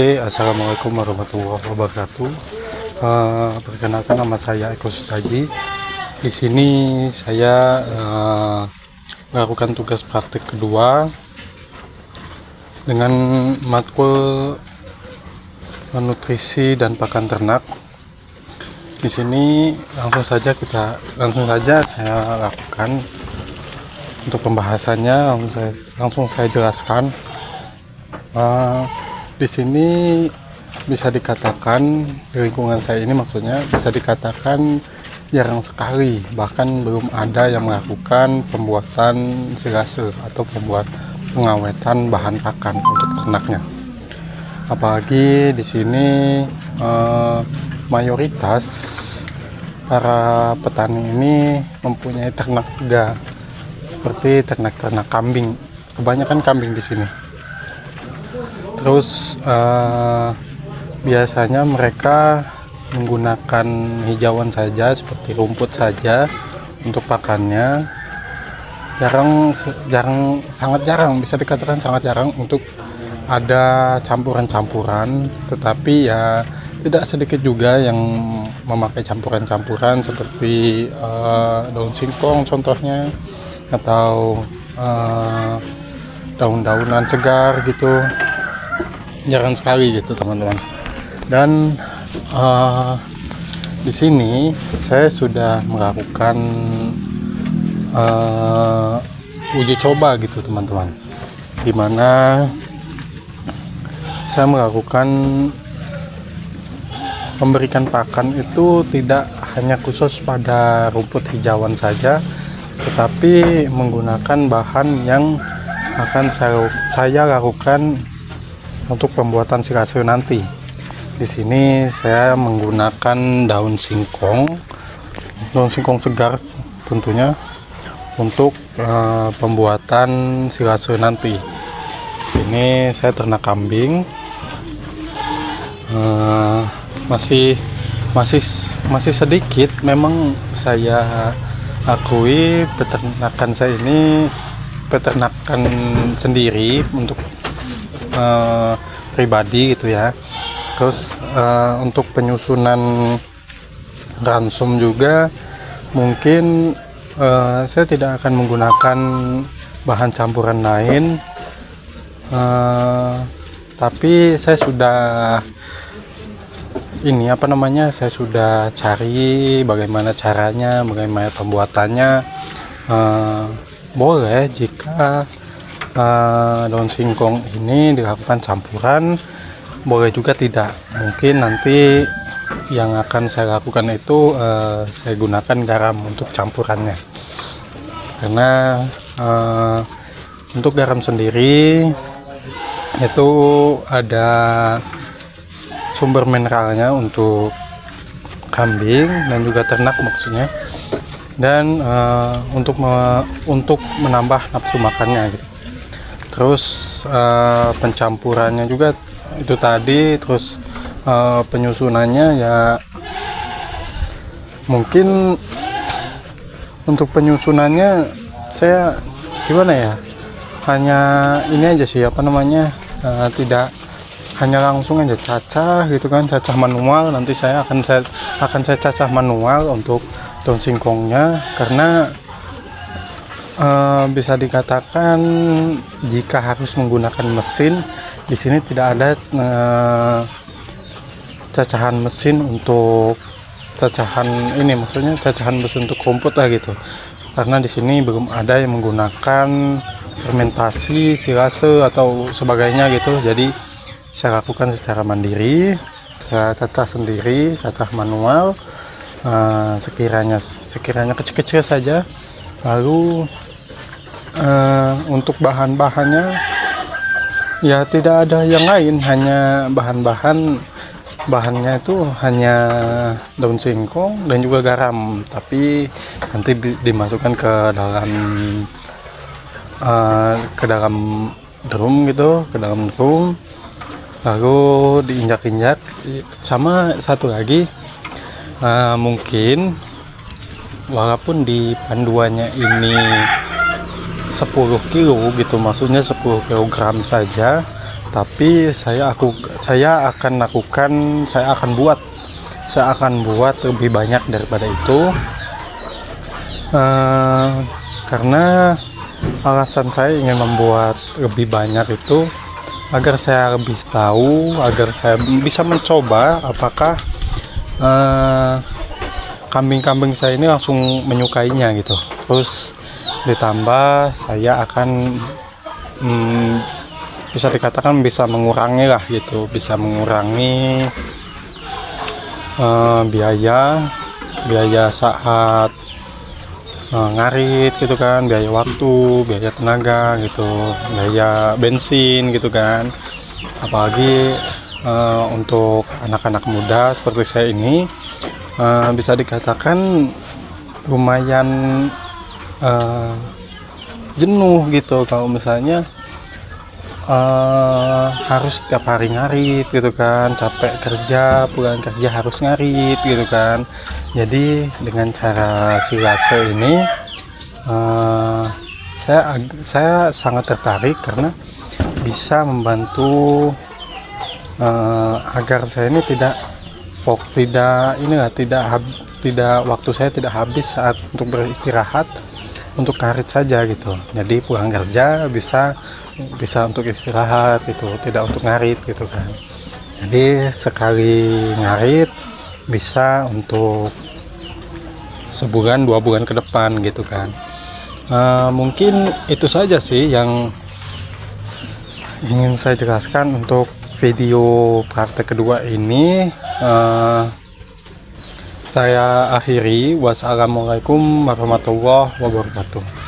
Assalamualaikum warahmatullahi wabarakatuh. Perkenalkan, nama saya Eko Sutaji. Di sini saya melakukan tugas praktik kedua dengan matkul nutrisi dan pakan ternak. Di sini langsung saja saya lakukan untuk pembahasannya. Langsung saya jelaskan. Di sini bisa dikatakan di lingkungan saya ini, maksudnya bisa dikatakan jarang sekali, bahkan belum ada yang melakukan pembuatan silase atau pengawetan bahan pakan untuk ternaknya. Apalagi di sini mayoritas para petani ini mempunyai ternak juga, seperti ternak kambing. Kebanyakan kambing di sini. Terus biasanya mereka menggunakan hijauan saja, seperti rumput saja untuk pakannya. Sangat jarang, bisa dikatakan sangat jarang untuk ada campuran-campuran. Tetapi ya tidak sedikit juga yang memakai campuran-campuran seperti daun singkong contohnya, atau daun-daunan segar gitu. Jarang sekali gitu teman-teman. Dan di sini saya sudah melakukan uji coba gitu teman-teman, dimana saya melakukan memberikan pakan itu tidak hanya khusus pada rumput hijauan saja, tetapi menggunakan bahan yang akan saya lakukan untuk pembuatan silase nanti. Di sini saya menggunakan daun singkong segar tentunya untuk pembuatan silase nanti. Ini saya ternak kambing, masih sedikit. Memang saya akui peternakan saya ini peternakan sendiri untuk pribadi gitu ya. Terus untuk penyusunan ransum juga mungkin saya tidak akan menggunakan bahan campuran lain, tapi saya sudah saya sudah cari bagaimana caranya, bagaimana pembuatannya. Boleh jika daun singkong ini dilakukan campuran, boleh juga tidak. Mungkin nanti yang akan saya lakukan itu saya gunakan garam untuk campurannya, karena untuk garam sendiri itu ada sumber mineralnya untuk kambing dan juga ternak maksudnya, dan untuk menambah nafsu makannya gitu. Terus pencampurannya juga itu tadi. Terus penyusunannya ya mungkin untuk penyusunannya saya gimana ya, hanya ini aja sih tidak hanya langsung aja cacah gitu kan, cacah manual. Nanti saya akan cacah manual untuk daun singkongnya, karena bisa dikatakan jika harus menggunakan mesin, di sini tidak ada cacahan mesin untuk cacahan mesin untuk rumput lah gitu, karena di sini belum ada yang menggunakan fermentasi silase atau sebagainya gitu. Jadi saya lakukan secara mandiri, saya cacah sendiri, cacah manual, sekiranya kecil-kecil saja. Lalu untuk bahannya ya tidak ada yang lain, hanya bahannya itu hanya daun singkong dan juga garam, tapi nanti dimasukkan ke dalam drum gitu, lalu diinjak-injak. Sama satu lagi, mungkin walaupun di panduannya ini 10 kilo gitu, maksudnya 10 kilogram saja, tapi saya saya akan buat lebih banyak daripada itu. Karena alasan saya ingin membuat lebih banyak itu agar saya lebih tahu, agar saya bisa mencoba apakah kambing-kambing saya ini langsung menyukainya gitu. Terus ditambah saya akan bisa dikatakan bisa mengurangi lah gitu, bisa mengurangi biaya saat ngarit gitu kan, biaya waktu, biaya tenaga gitu, biaya bensin gitu kan. Apalagi untuk anak-anak muda seperti saya ini, bisa dikatakan lumayan jenuh gitu kalau misalnya harus setiap hari ngarit gitu kan, capek kerja, pulang kerja harus ngarit gitu kan. Jadi dengan cara silase ini saya sangat tertarik karena bisa membantu agar saya ini tidak waktu saya tidak habis saat untuk beristirahat untuk ngarit saja gitu. Jadi pulang kerja bisa untuk istirahat gitu, tidak untuk ngarit gitu kan. Jadi sekali ngarit bisa untuk sebulan 2 bulan ke depan gitu kan. Mungkin itu saja sih yang ingin saya jelaskan untuk video praktek kedua ini. Saya akhiri. Wassalamualaikum warahmatullahi wabarakatuh.